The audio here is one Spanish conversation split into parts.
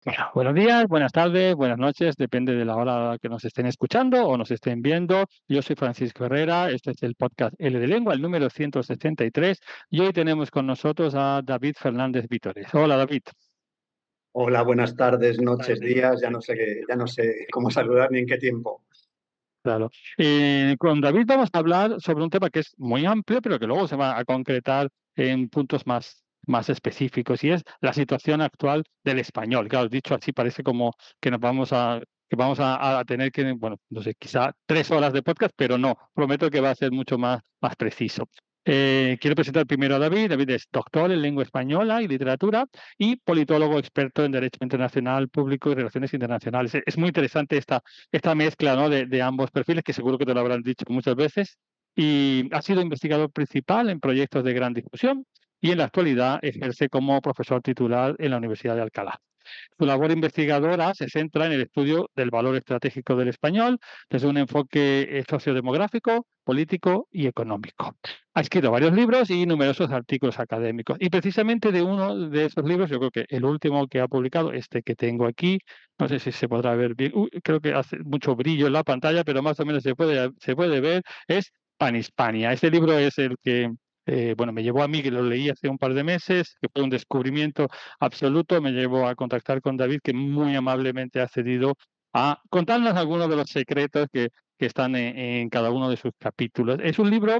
Bueno, buenos días, buenas tardes, buenas noches, depende de la hora que nos estén escuchando o nos estén viendo. Yo soy Francisco Herrera, este es el podcast L de Lengua, el número 163, y hoy tenemos con nosotros a David Fernández Vítores. Hola, David. Hola, buenas tardes, noches, días, ya no sé cómo saludar ni en qué tiempo. Claro. Con David vamos a hablar sobre un tema que es muy amplio, pero que luego se va a concretar en puntos más específicos, y es la situación actual del español. Claro, dicho así, parece como que vamos a tener que, bueno, no sé, quizá 3 horas de podcast, pero no, prometo que va a ser mucho más preciso. Quiero presentar primero a David. David es doctor en lengua española y literatura y politólogo experto en Derecho Internacional, Público y Relaciones Internacionales. Es muy interesante esta mezcla, ¿no?, de ambos perfiles, que seguro que te lo habrán dicho muchas veces, y ha sido investigador principal en proyectos de gran difusión y en la actualidad ejerce como profesor titular en la Universidad de Alcalá. Su labor investigadora se centra en el estudio del valor estratégico del español desde un enfoque sociodemográfico, político y económico. Ha escrito varios libros y numerosos artículos académicos. Y precisamente de uno de esos libros, yo creo que el último que ha publicado, este que tengo aquí, no sé si se podrá ver bien, creo que hace mucho brillo en la pantalla, pero más o menos se puede ver, es Panhispania. Este libro es el que, bueno, me llevó a mí, que lo leí hace un par de meses, que fue un descubrimiento absoluto. Me llevó a contactar con David, que muy amablemente ha cedido a contarnos algunos de los secretos que están en cada uno de sus capítulos. Es un libro,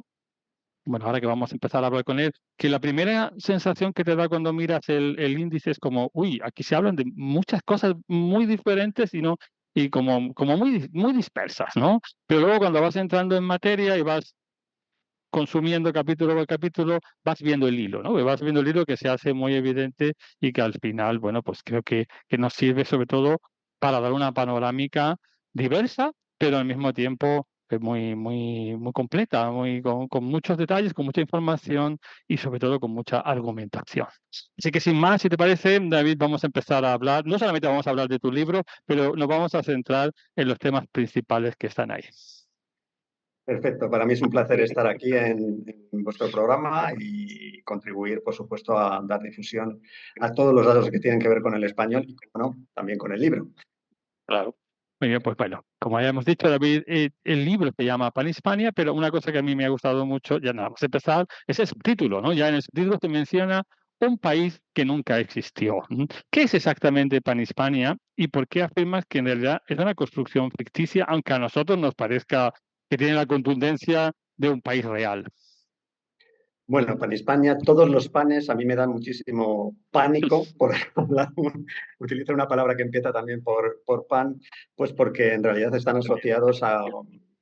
bueno, ahora que vamos a empezar a hablar con él, que la primera sensación que te da cuando miras el índice es como, uy, aquí se hablan de muchas cosas muy diferentes y no, y como muy dispersas, ¿no? Pero luego cuando vas entrando en materia y vas consumiendo capítulo por capítulo, vas viendo el hilo, ¿no? Vas viendo el hilo que se hace muy evidente y que al final, bueno, pues creo que nos sirve sobre todo para dar una panorámica diversa, pero al mismo tiempo muy completa, con muchos detalles, con mucha información y sobre todo con mucha argumentación. Así que sin más, si te parece, David, vamos a empezar a hablar. No solamente vamos a hablar de tu libro, pero nos vamos a centrar en los temas principales que están ahí. Perfecto, para mí es un placer estar aquí en vuestro programa y contribuir, por supuesto, a dar difusión a todos los datos que tienen que ver con el español y, como no, también con el libro. Claro. Muy bien, pues bueno, como ya hemos dicho, David, el libro se llama Pan Hispania, pero una cosa que a mí me ha gustado mucho, ya nada más empezar, es el subtítulo, ¿no? Ya en el subtítulo se menciona un país que nunca existió. ¿Qué es exactamente Pan Hispania y por qué afirmas que en realidad es una construcción ficticia, aunque a nosotros nos parezca que tiene la contundencia de un país real? Bueno, pan España, todos los panes a mí me dan muchísimo pánico, por hablar utilizar una palabra que empieza también por pan, pues porque en realidad están asociados a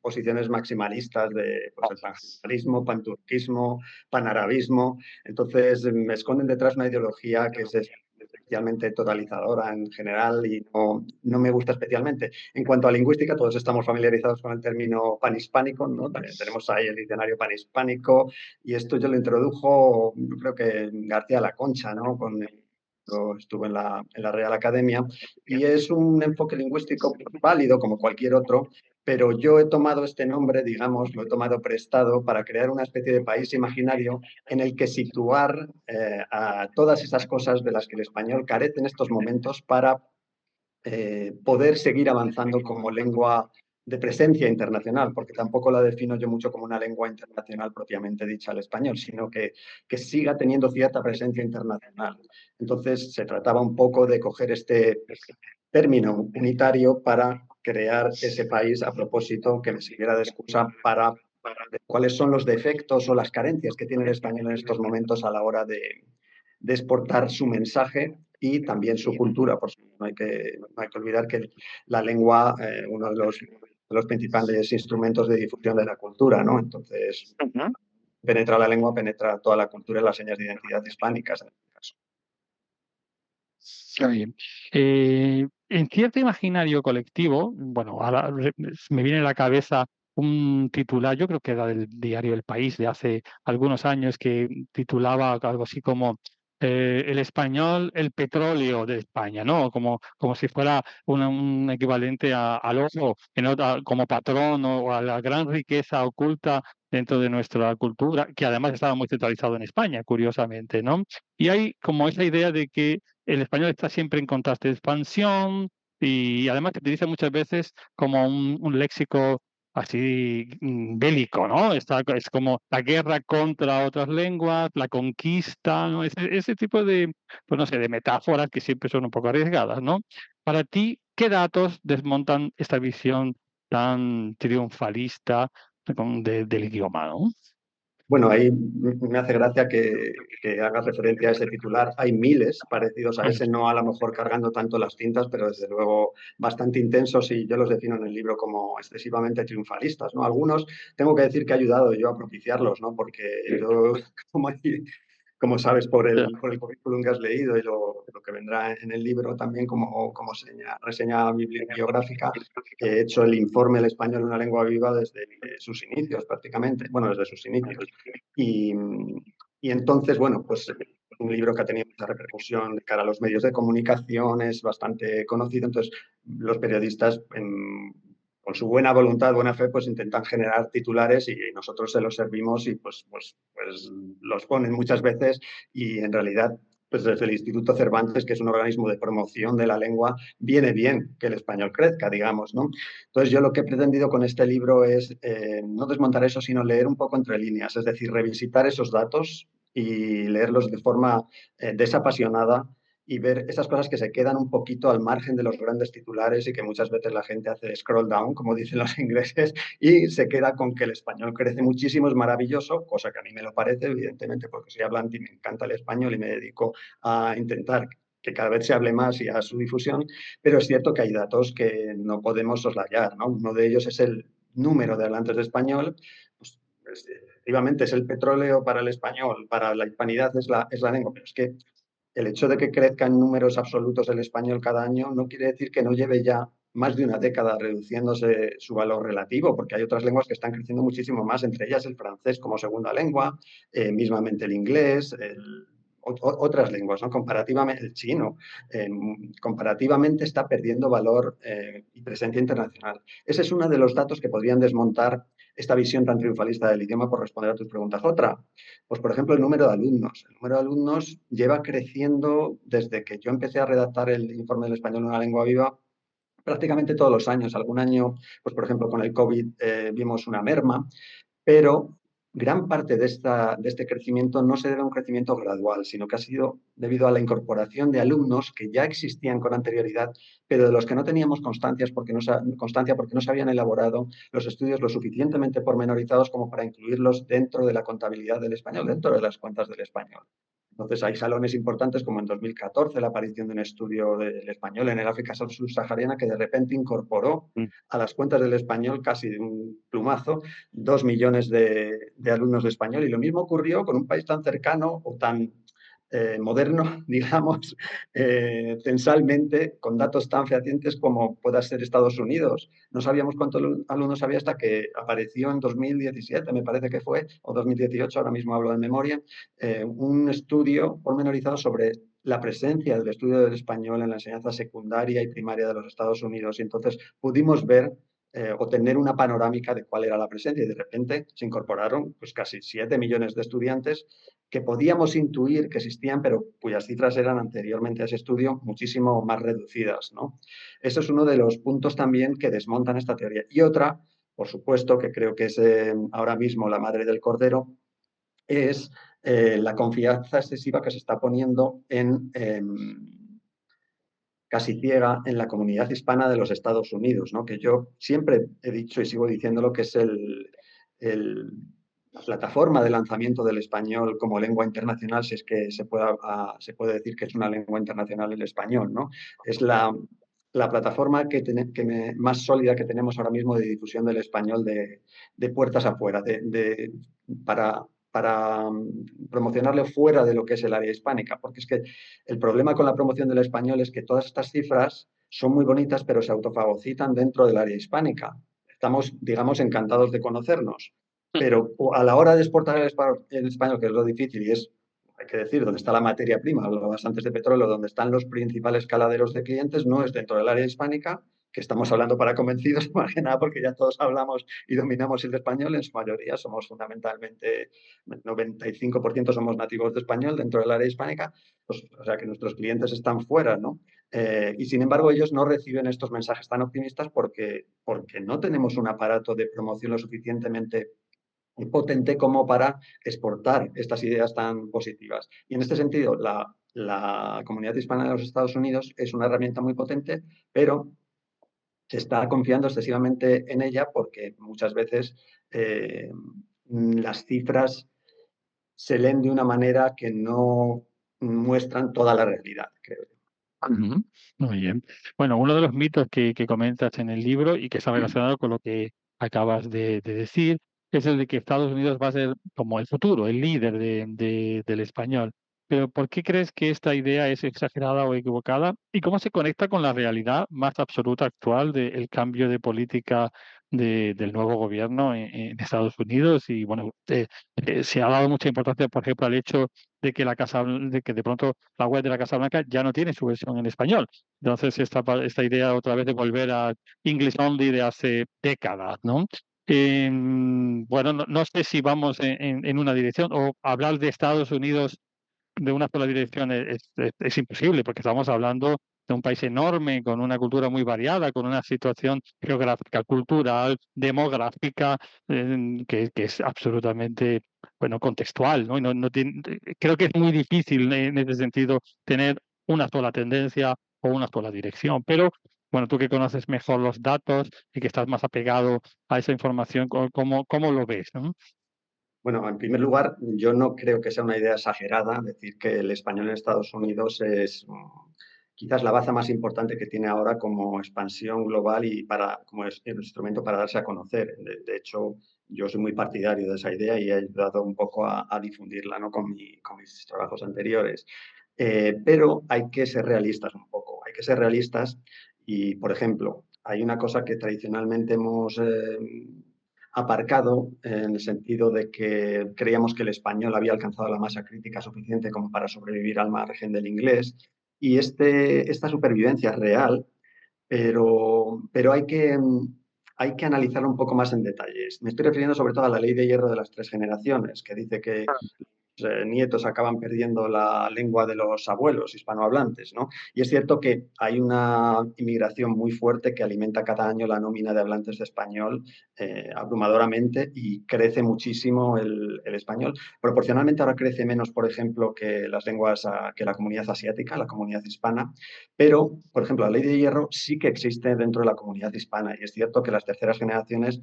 posiciones maximalistas de pues, el pangermanismo, panturquismo, panarabismo. Entonces me esconden detrás una ideología que es especialmente totalizadora en general y no me gusta especialmente. En cuanto a lingüística, todos estamos familiarizados con el término panhispánico, ¿no? Tenemos ahí el diccionario panhispánico y esto yo lo introdujo, yo creo que García La Concha, ¿no? Yo estuve en la Real Academia y es un enfoque lingüístico válido como cualquier otro, pero yo he tomado este nombre, digamos, lo he tomado prestado para crear una especie de país imaginario en el que situar a todas esas cosas de las que el español carece en estos momentos para poder seguir avanzando como lengua de presencia internacional, porque tampoco la defino yo mucho como una lengua internacional propiamente dicha al español, sino que siga teniendo cierta presencia internacional. Entonces, se trataba un poco de coger este término unitario para crear ese país a propósito que me sirviera de excusa para cuáles son los defectos o las carencias que tiene el español en estos momentos a la hora de exportar su mensaje y también su cultura. Por supuesto, no hay que olvidar que la lengua, uno de los principales instrumentos de difusión de la cultura, ¿no? Entonces, Ujú. penetra la lengua, penetra toda la cultura y las señas de identidad hispánicas, en este caso. Está bien. En cierto imaginario colectivo, bueno, ahora me viene a la cabeza un titular, yo creo que era del diario El País de hace algunos años, que titulaba algo así como el español, el petróleo de España, ¿no? Como si fuera un equivalente al oro como patrón o a la gran riqueza oculta dentro de nuestra cultura, que además estaba muy centralizado en España, curiosamente, ¿no? Y hay como esa idea de que el español está siempre en contraste de expansión y además se utiliza muchas veces como un léxico así bélico, ¿no? Es como la guerra contra otras lenguas, la conquista, ¿no? Ese tipo de, pues no sé, de metáforas que siempre son un poco arriesgadas, ¿no? Para ti, ¿qué datos desmontan esta visión tan triunfalista del idioma, ¿no? Bueno, ahí me hace gracia que hagas referencia a ese titular. Hay miles parecidos a ese, no a lo mejor cargando tanto las tintas, pero desde luego bastante intensos y yo los defino en el libro como excesivamente triunfalistas, ¿no? Algunos tengo que decir que he ayudado yo a propiciarlos, ¿no? Porque yo, como, como sabes Ya. por el currículum que has leído y lo que vendrá en el libro también como reseña bibliográfica, he hecho el informe El español, una lengua viva desde sus inicios prácticamente, bueno, desde sus inicios. Y, y entonces, bueno, pues un libro que ha tenido mucha repercusión de cara a los medios de comunicación, es bastante conocido, entonces los periodistas con su buena voluntad, buena fe, pues intentan generar titulares y nosotros se los servimos y pues los ponen muchas veces y en realidad pues desde el Instituto Cervantes, que es un organismo de promoción de la lengua, viene bien que el español crezca, digamos, ¿no? Entonces yo lo que he pretendido con este libro es no desmontar eso, sino leer un poco entre líneas, es decir, revisitar esos datos y leerlos de forma desapasionada y ver esas cosas que se quedan un poquito al margen de los grandes titulares y que muchas veces la gente hace scroll down, como dicen los ingleses, y se queda con que el español crece muchísimo, es maravilloso, cosa que a mí me lo parece, evidentemente, porque soy hablante y me encanta el español y me dedico a intentar que cada vez se hable más y a su difusión, pero es cierto que hay datos que no podemos soslayar, ¿no? Uno de ellos es el número de hablantes de español, pues, efectivamente es el petróleo para el español, para la hispanidad es la lengua, pero es que el hecho de que crezca en números absolutos el español cada año no quiere decir que no lleve ya más de una década reduciéndose su valor relativo, porque hay otras lenguas que están creciendo muchísimo más, entre ellas el francés como segunda lengua, mismamente el inglés, otras lenguas, ¿no? Comparativamente, el chino, comparativamente está perdiendo valor y presencia internacional. Ese es uno de los datos que podrían desmontar esta visión tan triunfalista del idioma por responder a tus preguntas. Otra, pues por ejemplo, el número de alumnos. El número de alumnos lleva creciendo desde que yo empecé a redactar el informe del español en una lengua viva prácticamente todos los años. Algún año, pues por ejemplo, con el COVID vimos una merma, pero gran parte de este crecimiento no se debe a un crecimiento gradual, sino que ha sido debido a la incorporación de alumnos que ya existían con anterioridad, pero de los que no teníamos constancia porque no se habían elaborado los estudios lo suficientemente pormenorizados como para incluirlos dentro de la contabilidad del español, dentro de las cuentas del español. Entonces hay salones importantes como en 2014 la aparición de un estudio del español en el África subsahariana que de repente incorporó Mm. a las cuentas del español casi de un plumazo 2 millones de alumnos de español. Y lo mismo ocurrió con un país tan cercano o tan moderno, digamos, censalmente, con datos tan fehacientes como pueda ser Estados Unidos. No sabíamos cuántos alumnos había hasta que apareció en 2017, me parece que fue, o 2018, ahora mismo hablo de memoria, un estudio pormenorizado sobre la presencia del estudio del español en la enseñanza secundaria y primaria de los Estados Unidos. Y entonces pudimos ver o tener una panorámica de cuál era la presencia y de repente se incorporaron pues casi 7 millones de estudiantes que podíamos intuir que existían, pero cuyas cifras eran anteriormente a ese estudio muchísimo más reducidas, ¿no? Eso es uno de los puntos también que desmontan esta teoría. Y otra, por supuesto, que creo que es ahora mismo la madre del cordero, es la confianza excesiva que se está poniendo en casi ciega en la comunidad hispana de los Estados Unidos, ¿no? Que yo siempre he dicho y sigo diciéndolo que es la plataforma de lanzamiento del español como lengua internacional, si es que se puede decir que es una lengua internacional el español, ¿no? Es la plataforma más sólida que tenemos ahora mismo de difusión del español de puertas afuera, para promocionarlo fuera de lo que es el área hispánica, porque es que el problema con la promoción del español es que todas estas cifras son muy bonitas, pero se autofagocitan dentro del área hispánica. Estamos, digamos, encantados de conocernos, pero a la hora de exportar el español, que es lo difícil y es, hay que decir, donde está la materia prima, hablabas antes de petróleo, donde están los principales caladeros de clientes, no es dentro del área hispánica, que estamos hablando para convencidos, más que nada porque ya todos hablamos y dominamos el español, en su mayoría somos fundamentalmente, 95% somos nativos de español dentro del área hispánica, pues, o sea que nuestros clientes están fuera, ¿no? Y sin embargo ellos no reciben estos mensajes tan optimistas porque no tenemos un aparato de promoción lo suficientemente potente como para exportar estas ideas tan positivas. Y en este sentido, la comunidad hispana de los Estados Unidos es una herramienta muy potente, pero se está confiando excesivamente en ella porque muchas veces eh, las cifras se leen de una manera que no muestran toda la realidad, creo yo. Ujú. Muy bien. Bueno, uno de los mitos que comentas en el libro y que está relacionado con lo que acabas de decir es el de que Estados Unidos va a ser como el futuro, el líder del español. Pero ¿por qué crees que esta idea es exagerada o equivocada? ¿Y cómo se conecta con la realidad más absoluta actual del cambio de política del nuevo gobierno en Estados Unidos? Y bueno, se ha dado mucha importancia, por ejemplo, al hecho de que de pronto la web de la Casa Blanca ya no tiene su versión en español. Entonces, esta idea otra vez de volver a English Only de hace décadas, ¿no? Bueno, no sé si vamos en una dirección o hablar de Estados Unidos de una sola dirección es imposible, porque estamos hablando de un país enorme, con una cultura muy variada, con una situación geográfica, cultural, demográfica, que es absolutamente, bueno, contextual, ¿no? Creo que es muy difícil en ese sentido tener una sola tendencia o una sola dirección, pero bueno, tú que conoces mejor los datos y que estás más apegado a esa información, ¿cómo lo ves, no? Bueno, en primer lugar, yo no creo que sea una idea exagerada decir que el español en Estados Unidos es quizás la baza más importante que tiene ahora como expansión global y como instrumento para darse a conocer. De hecho, yo soy muy partidario de esa idea y he ayudado un poco a difundirla, ¿no? Con mis trabajos anteriores. Pero hay que ser realistas un poco, hay que ser realistas y, por ejemplo, hay una cosa que tradicionalmente hemos aparcado en el sentido de que creíamos que el español había alcanzado la masa crítica suficiente como para sobrevivir al margen del inglés. Y esta supervivencia es real, pero hay que analizarlo un poco más en detalles. Me estoy refiriendo sobre todo a la ley de hierro de las tres generaciones, que dice que nietos acaban perdiendo la lengua de los abuelos hispanohablantes, ¿no? Y es cierto que hay una inmigración muy fuerte que alimenta cada año la nómina de hablantes de español abrumadoramente y crece muchísimo el español. Proporcionalmente ahora crece menos, por ejemplo, que las lenguas, que la comunidad asiática, la comunidad hispana, pero, por ejemplo, la ley de hierro sí que existe dentro de la comunidad hispana y es cierto que las terceras generaciones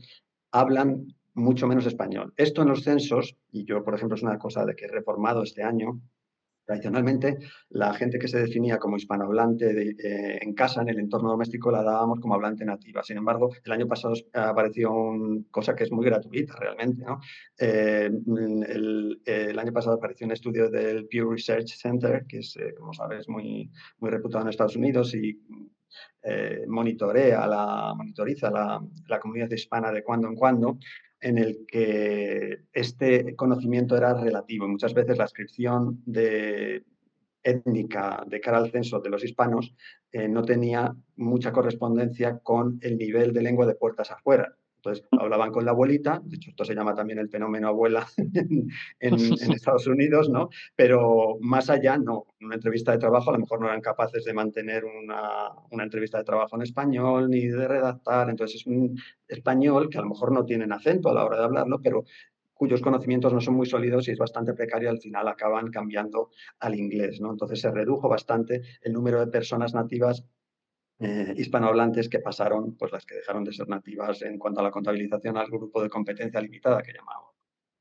hablan mucho menos español. Esto en los censos, y yo, por ejemplo, es una cosa de que he reformado este año, tradicionalmente la gente que se definía como hispanohablante en casa, en el entorno doméstico, la dábamos como hablante nativa. Sin embargo, el año pasado apareció una cosa que es muy gratuita realmente, ¿no? El año pasado apareció un estudio del Pew Research Center, que es, como sabes, muy reputado en Estados Unidos y monitoriza la comunidad hispana de cuando en cuando, en el que este conocimiento era relativo. Muchas veces la inscripción étnica de cara al censo de los hispanos no tenía mucha correspondencia con el nivel de lengua de puertas afuera. Entonces, hablaban con la abuelita, de hecho, esto se llama también el fenómeno abuela en Estados Unidos, ¿no? Pero más allá, no. En una entrevista de trabajo, a lo mejor no eran capaces de mantener una entrevista de trabajo en español ni de redactar. Entonces, es un español que a lo mejor no tienen acento a la hora de hablarlo, pero cuyos conocimientos no son muy sólidos y es bastante precario, al final acaban cambiando al inglés, ¿no? Entonces se redujo bastante el número de personas nativas hispanohablantes que pasaron, pues las que dejaron de ser nativas en cuanto a la contabilización al grupo de competencia limitada que llamamos.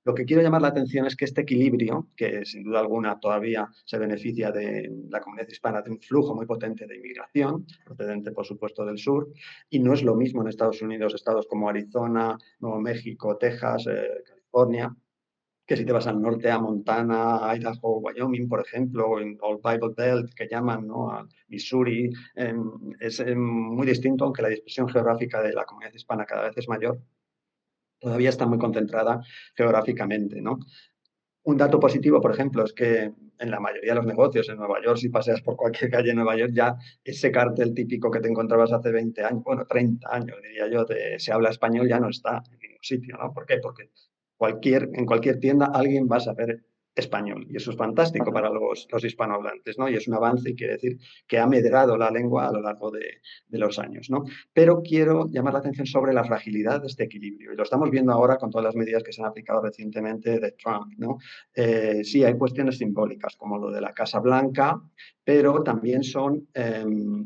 Lo que quiero llamar la atención es que este equilibrio, que sin duda alguna todavía se beneficia de la comunidad hispana de un flujo muy potente de inmigración, procedente por supuesto del sur, y no es lo mismo en Estados Unidos, estados como Arizona, Nuevo México, Texas, California, que si te vas al norte a Montana, Idaho, Wyoming, por ejemplo, o en Old Bible Belt, que llaman, ¿no? A Missouri, es muy distinto, aunque la dispersión geográfica de la comunidad hispana cada vez es mayor, todavía está muy concentrada geográficamente, ¿no? Un dato positivo, por ejemplo, es que en la mayoría de los negocios en Nueva York, si paseas por cualquier calle en Nueva York, ya ese cartel típico que te encontrabas hace 20 años, bueno, 30 años, diría yo, de se habla español, ya no está en ningún sitio, ¿no? ¿Por qué? Porque en cualquier tienda alguien va a saber español y eso es fantástico para los hispanohablantes, ¿no? Y es un avance y quiere decir que ha medrado la lengua a lo largo de los años, ¿no? Pero quiero llamar la atención sobre la fragilidad de este equilibrio y lo estamos viendo ahora con todas las medidas que se han aplicado recientemente de Trump, ¿no? Sí, hay cuestiones simbólicas como lo de la Casa Blanca, pero también son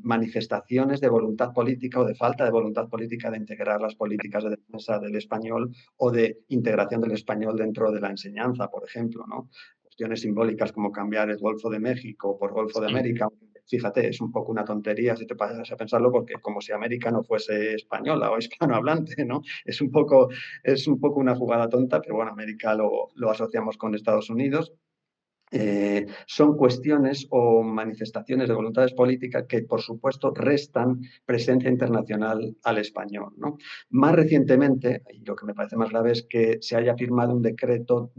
manifestaciones de voluntad política o de falta de voluntad política de integrar las políticas de defensa del español o de integración del español dentro de la enseñanza, por ejemplo, ¿no? Cuestiones simbólicas como cambiar el Golfo de México por Golfo de Sí. América. Fíjate, es un poco una tontería si te paras a pensarlo, porque como si América no fuese española o hispanohablante, ¿no? Es un poco una jugada tonta, pero bueno, América lo asociamos con Estados Unidos. Son cuestiones o manifestaciones de voluntades políticas que, por supuesto, restan presencia internacional al español, ¿no? Más recientemente, y lo que me parece más grave es que se haya firmado un decreto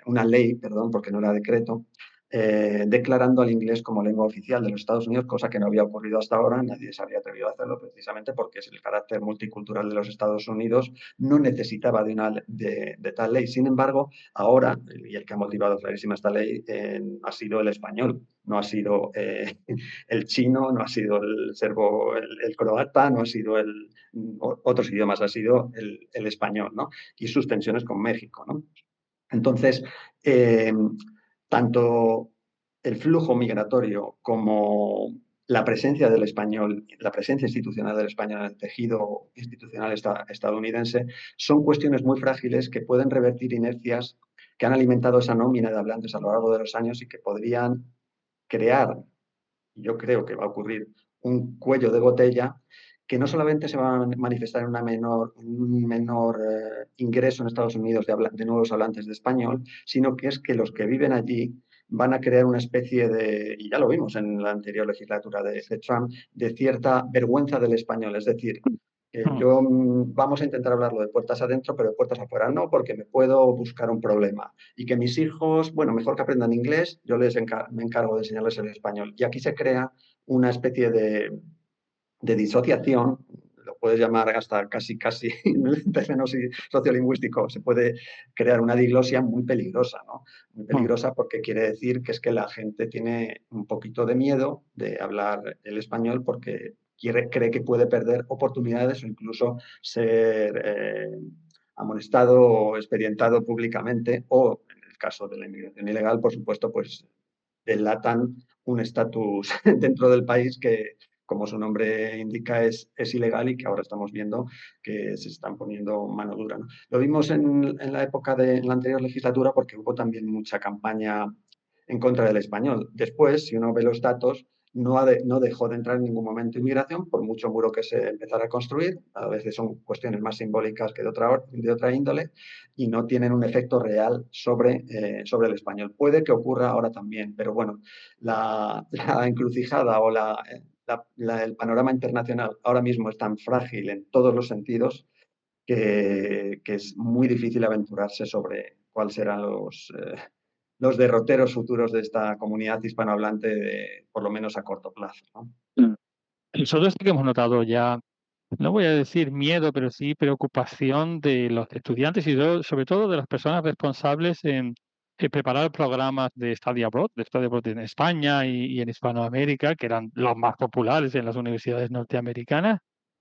una ley, perdón, porque no era decreto, declarando al inglés como lengua oficial de los Estados Unidos, cosa que no había ocurrido hasta ahora, nadie se había atrevido a hacerlo precisamente porque es el carácter multicultural de los Estados Unidos, no necesitaba de tal ley. Sin embargo, ahora, y el que ha motivado clarísima esta ley, ha sido el español, no ha sido el chino, no ha sido el serbo, el croata, no ha sido otros idiomas, ha sido el español, ¿no? Y sus tensiones con México, ¿no? Entonces, eh, tanto el flujo migratorio como la presencia del español, la presencia institucional del español en el tejido institucional estadounidense son cuestiones muy frágiles que pueden revertir inercias que han alimentado esa nómina de hablantes a lo largo de los años y que podrían crear, yo creo que va a ocurrir, un cuello de botella que no solamente se va a manifestar en un menor ingreso en Estados Unidos de nuevos hablantes de español, sino que es que los que viven allí van a crear una especie de, y ya lo vimos en la anterior legislatura de Trump, de cierta vergüenza del español. Es decir, Mm. yo vamos a intentar hablarlo de puertas adentro, pero de puertas afuera no, porque me puedo buscar un problema. Y que mis hijos, bueno, mejor que aprendan inglés, yo me encargo de enseñarles el español. Y aquí se crea una especie de disociación, lo puedes llamar hasta casi en el terreno sociolingüístico, se puede crear una diglosia muy peligrosa, ¿no? Muy Mm. peligrosa porque quiere decir que es que la gente tiene un poquito de miedo de hablar el español porque cree que puede perder oportunidades o incluso ser amonestado o expedientado públicamente o, en el caso de la inmigración ilegal, por supuesto, pues delatan un estatus dentro del país que, como su nombre indica, es ilegal y que ahora estamos viendo que se están poniendo mano dura, ¿no? Lo vimos en la época de la anterior legislatura porque hubo también mucha campaña en contra del español. Después, si uno ve los datos, no dejó de entrar en ningún momento inmigración, por mucho muro que se empezara a construir. A veces son cuestiones más simbólicas que de otra índole y no tienen un efecto real sobre el español. Puede que ocurra ahora también, pero bueno, la encrucijada o el panorama internacional ahora mismo es tan frágil en todos los sentidos que es muy difícil aventurarse sobre cuáles serán los derroteros futuros de esta comunidad hispanohablante, por lo menos a corto plazo, ¿no? Mm. Nosotros sí que hemos notado ya, no voy a decir miedo, pero sí preocupación de los estudiantes y sobre todo de las personas responsables en preparar programas de study abroad en España y en Hispanoamérica, que eran los más populares en las universidades norteamericanas,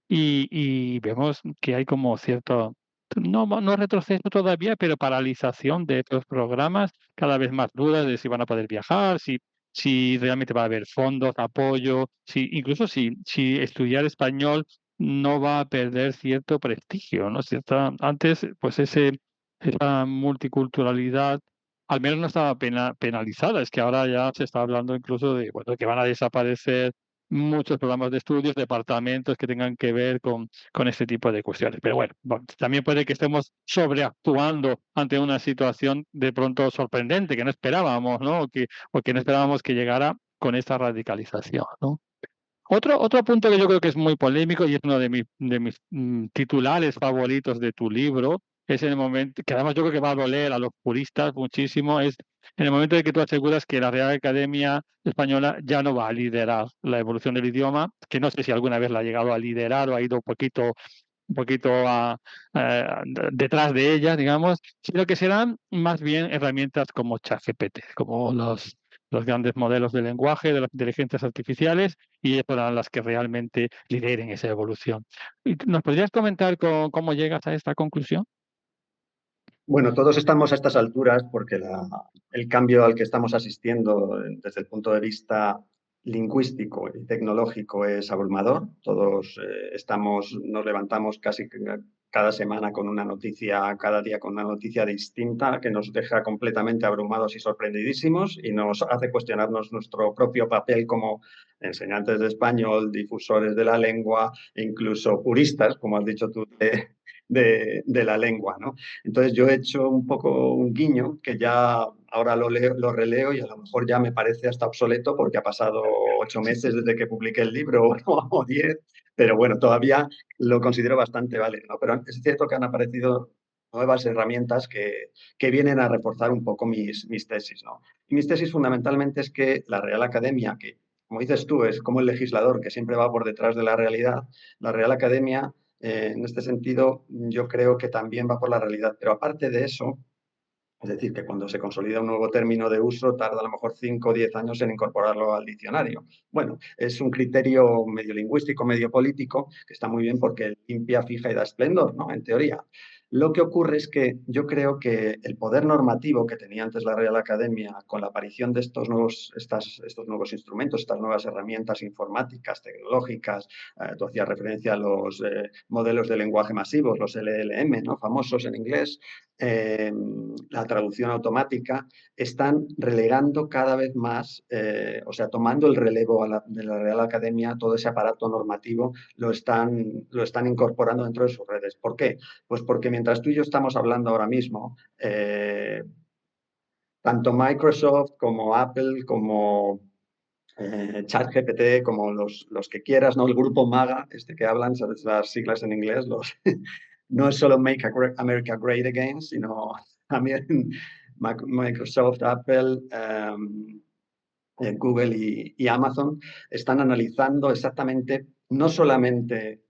y vemos que hay como cierto, no retroceso todavía, pero paralización de estos programas, cada vez más dudas de si van a poder viajar, si realmente va a haber fondos, apoyo, incluso si estudiar español no va a perder cierto prestigio, ¿no? Antes, pues esa multiculturalidad al menos no estaba penalizada, es que ahora ya se está hablando incluso de, bueno, que van a desaparecer muchos programas de estudios, departamentos que tengan que ver con este tipo de cuestiones. Pero bueno, también puede que estemos sobreactuando ante una situación de pronto sorprendente que no esperábamos, ¿no? O que no esperábamos que llegara con esta radicalización, ¿no? Otro punto que yo creo que es muy polémico y es uno de mis titulares favoritos de tu libro es en el momento, que además yo creo que va a doler a los puristas muchísimo, es en el momento de que tú aseguras que la Real Academia Española ya no va a liderar la evolución del idioma, que no sé si alguna vez la ha llegado a liderar o ha ido un poquito detrás de ella, digamos, sino que serán más bien herramientas como ChatGPT, como los grandes modelos de lenguaje, de las inteligencias artificiales, y ellas serán las que realmente lideren esa evolución. ¿Y ¿Nos podrías comentar cómo llegas a esta conclusión? Bueno, todos estamos a estas alturas porque el cambio al que estamos asistiendo desde el punto de vista lingüístico y tecnológico es abrumador. Todos nos levantamos casi cada semana con una noticia, cada día con una noticia distinta que nos deja completamente abrumados y sorprendidísimos y nos hace cuestionarnos nuestro propio papel como enseñantes de español, difusores de la lengua, e incluso puristas, como has dicho tú, de la lengua, ¿no? Entonces yo he hecho un poco un guiño que ya ahora lo releo y a lo mejor ya me parece hasta obsoleto porque ha pasado 8 meses desde que publiqué el libro o 10, pero bueno, todavía lo considero bastante válido, ¿no? Pero es cierto que han aparecido nuevas herramientas que vienen a reforzar un poco mis tesis, ¿no? Y mis tesis fundamentalmente es que la Real Academia, que como dices tú, es como el legislador que siempre va por detrás de la realidad, la Real Academia en este sentido, yo creo que también va por la realidad. Pero aparte de eso, es decir, que cuando se consolida un nuevo término de uso, tarda a lo mejor 5 o 10 años en incorporarlo al diccionario. Bueno, es un criterio medio lingüístico, medio político, que está muy bien porque limpia, fija y da esplendor, ¿no? En teoría. Lo que ocurre es que yo creo que el poder normativo que tenía antes la Real Academia con la aparición de estos nuevos instrumentos, estas nuevas herramientas informáticas, tecnológicas, tú hacías referencia a los modelos de lenguaje masivos, los LLM, ¿no? Famosos en inglés, la traducción automática, están relegando cada vez más, o sea, tomando el relevo de la Real Academia, todo ese aparato normativo lo están incorporando dentro de sus redes. ¿Por qué? Pues porque mientras tú y yo estamos hablando ahora mismo, tanto Microsoft como Apple, como ChatGPT, como los que quieras, ¿no? El grupo MAGA, este que hablan, ¿sabes? Las siglas en inglés, no es solo Make America Great Again, sino también Microsoft, Apple, Google y Amazon están analizando exactamente no solamente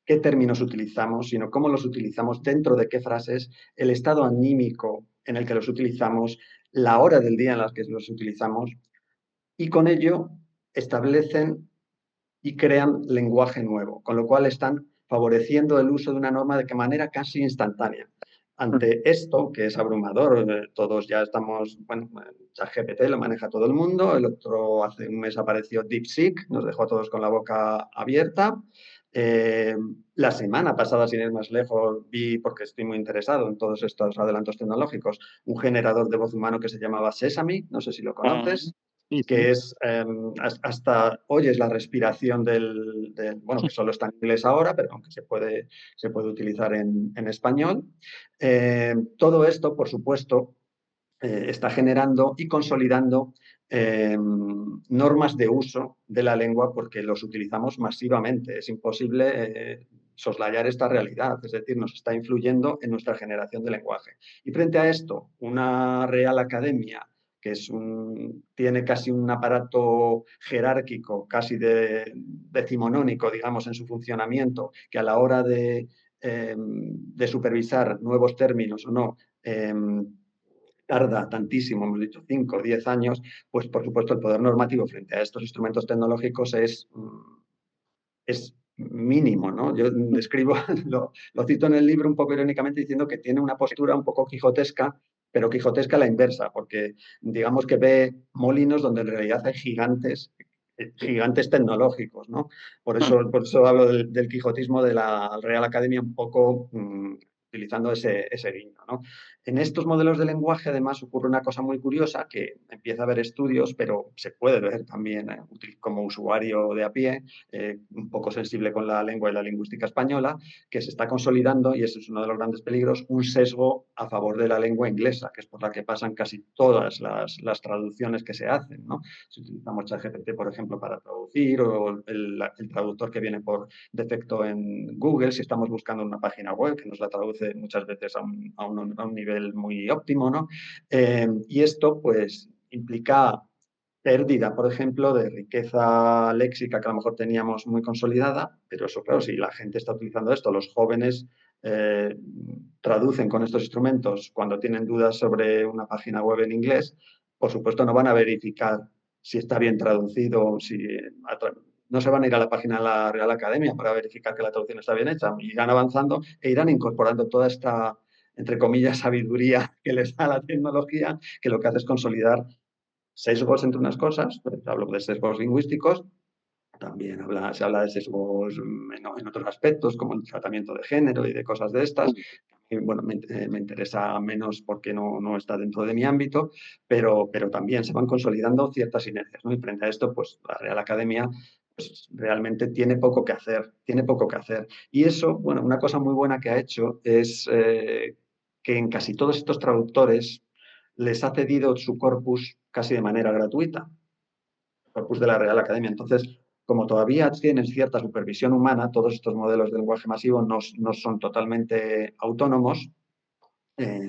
qué términos utilizamos, sino cómo los utilizamos, dentro de qué frases, el estado anímico en el que los utilizamos, la hora del día en la que los utilizamos, y con ello establecen y crean lenguaje nuevo, con lo cual están favoreciendo el uso de una norma de manera casi instantánea. Ante esto, que es abrumador, todos ya estamos, bueno, ChatGPT lo maneja todo el mundo, el otro hace un mes apareció DeepSeek, nos dejó a todos con la boca abierta. Eh, la semana pasada, sin ir más lejos, vi, porque estoy muy interesado en todos estos adelantos tecnológicos, un generador de voz humano que se llamaba Sesame, no sé si lo Ah, conoces, sí, que sí. es hasta oyes la respiración bueno, que solo está en inglés ahora, pero aunque se puede utilizar en español. Todo esto, por supuesto, está generando y consolidando normas de uso de la lengua porque los utilizamos masivamente. Es imposible soslayar esta realidad, es decir, nos está influyendo en nuestra generación de lenguaje. Y frente a esto, una Real Academia que tiene casi un aparato jerárquico, casi decimonónico, digamos, en su funcionamiento, que a la hora de supervisar nuevos términos o no, tarda tantísimo, hemos dicho 5 o 10 años, pues por supuesto el poder normativo frente a estos instrumentos tecnológicos es mínimo, ¿no? Yo describo, lo cito en el libro un poco irónicamente diciendo que tiene una postura un poco quijotesca, pero quijotesca a la inversa, porque digamos que ve molinos donde en realidad hay gigantes tecnológicos, ¿no? Por eso hablo del quijotismo de la Real Academia un poco utilizando ese guiño, ¿no? En estos modelos de lenguaje, además, ocurre una cosa muy curiosa, que empieza a haber estudios, pero se puede ver también como usuario de a pie, un poco sensible con la lengua y la lingüística española, que se está consolidando, y ese es uno de los grandes peligros, un sesgo a favor de la lengua inglesa, que es por la que pasan casi todas las traducciones que se hacen, ¿no? Si utilizamos ChatGPT, por ejemplo, para traducir, o el traductor que viene por defecto en Google, si estamos buscando una página web que nos la traduce muchas veces a un nivel muy óptimo, ¿no? Y esto, pues, implica pérdida, por ejemplo, de riqueza léxica que a lo mejor teníamos muy consolidada, pero eso, claro, si la gente está utilizando esto, los jóvenes traducen con estos instrumentos cuando tienen dudas sobre una página web en inglés, por supuesto no van a verificar si está bien traducido, si no se van a ir a la página de la Real Academia para verificar que la traducción está bien hecha, irán avanzando e irán incorporando toda esta, entre comillas, sabiduría que les da la tecnología, que lo que hace es consolidar sesgos entre unas cosas, hablo de sesgos lingüísticos, también se habla de sesgos en otros aspectos, como el tratamiento de género y de cosas de estas. Y, bueno, me interesa menos porque no está dentro de mi ámbito, pero también se van consolidando ciertas inercias, ¿no? Y frente a esto, pues la Real Academia pues, realmente tiene poco que hacer, tiene poco que hacer. Y eso, bueno, una cosa muy buena que ha hecho es que en casi todos estos traductores les ha cedido su corpus casi de manera gratuita, el corpus de la Real Academia. Entonces, como todavía tienen cierta supervisión humana, todos estos modelos de lenguaje masivo no son totalmente autónomos,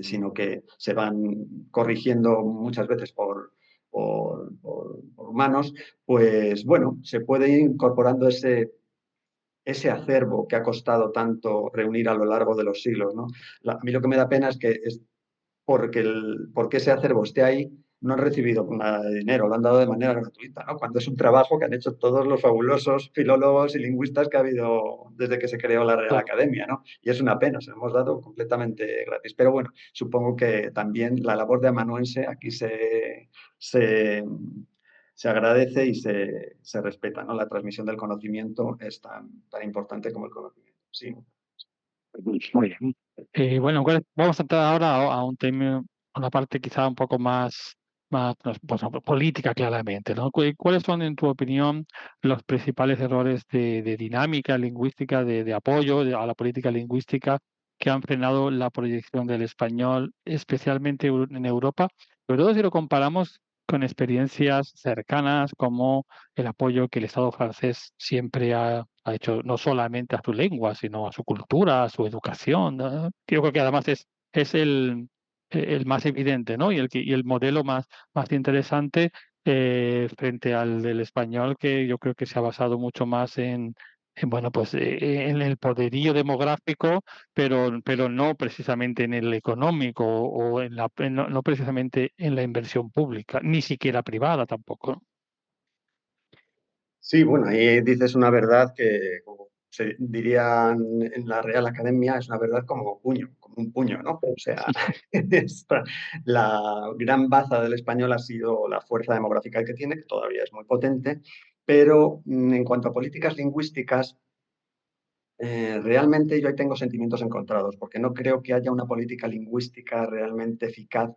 sino que se van corrigiendo muchas veces por humanos, pues bueno, se puede ir incorporando ese acervo que ha costado tanto reunir a lo largo de los siglos, ¿no? A mí lo que me da pena es que porque ese acervo esté ahí, no han recibido nada de dinero, lo han dado de manera gratuita, ¿no? Cuando es un trabajo que han hecho todos los fabulosos filólogos y lingüistas que ha habido desde que se creó la Real Claro. Academia, ¿no? Y es una pena, se lo hemos dado completamente gratis. Pero bueno, supongo que también la labor de amanuense aquí se, se agradece y se respeta, ¿no? La transmisión del conocimiento es tan importante como el conocimiento. Sí. Muy bien. Bueno, vamos a entrar ahora a un tema, una parte quizá un poco pues, política, claramente, ¿no? ¿Cuáles son, en tu opinión, los principales errores de dinámica lingüística, de apoyo a la política lingüística que han frenado la proyección del español, especialmente en Europa? Sobre todo si lo comparamos con experiencias cercanas como el apoyo que el Estado francés siempre ha hecho, no solamente a su lengua, sino a su cultura, a su educación, ¿no? Yo creo que además es el más evidente, ¿no? Y el modelo más interesante frente al del español, que yo creo que se ha basado mucho más bueno, pues en el poderío demográfico, pero no precisamente en el económico o no precisamente en la inversión pública, ni siquiera privada tampoco, ¿no? Sí, bueno, ahí dices una verdad que, como se dirían en la Real Academia, es una verdad como un puño, ¿no? O sea, la gran baza del español ha sido la fuerza demográfica que tiene, que todavía es muy potente, pero en cuanto a políticas lingüísticas, realmente yo ahí tengo sentimientos encontrados, porque no creo que haya una política lingüística realmente eficaz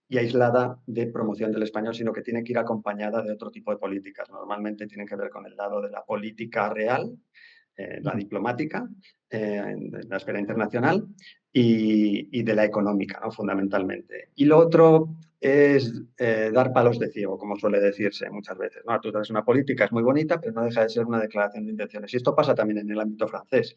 y aislada de promoción del español, sino que tiene que ir acompañada de otro tipo de políticas. Normalmente tienen que ver con el lado de la política real, la diplomática, en la esfera internacional y de la económica, ¿no? Fundamentalmente. Y lo otro es dar palos de ciego, como suele decirse muchas veces, ¿no? Tú traes una política, es muy bonita, pero no deja de ser una declaración de intenciones. Y esto pasa también en el ámbito francés.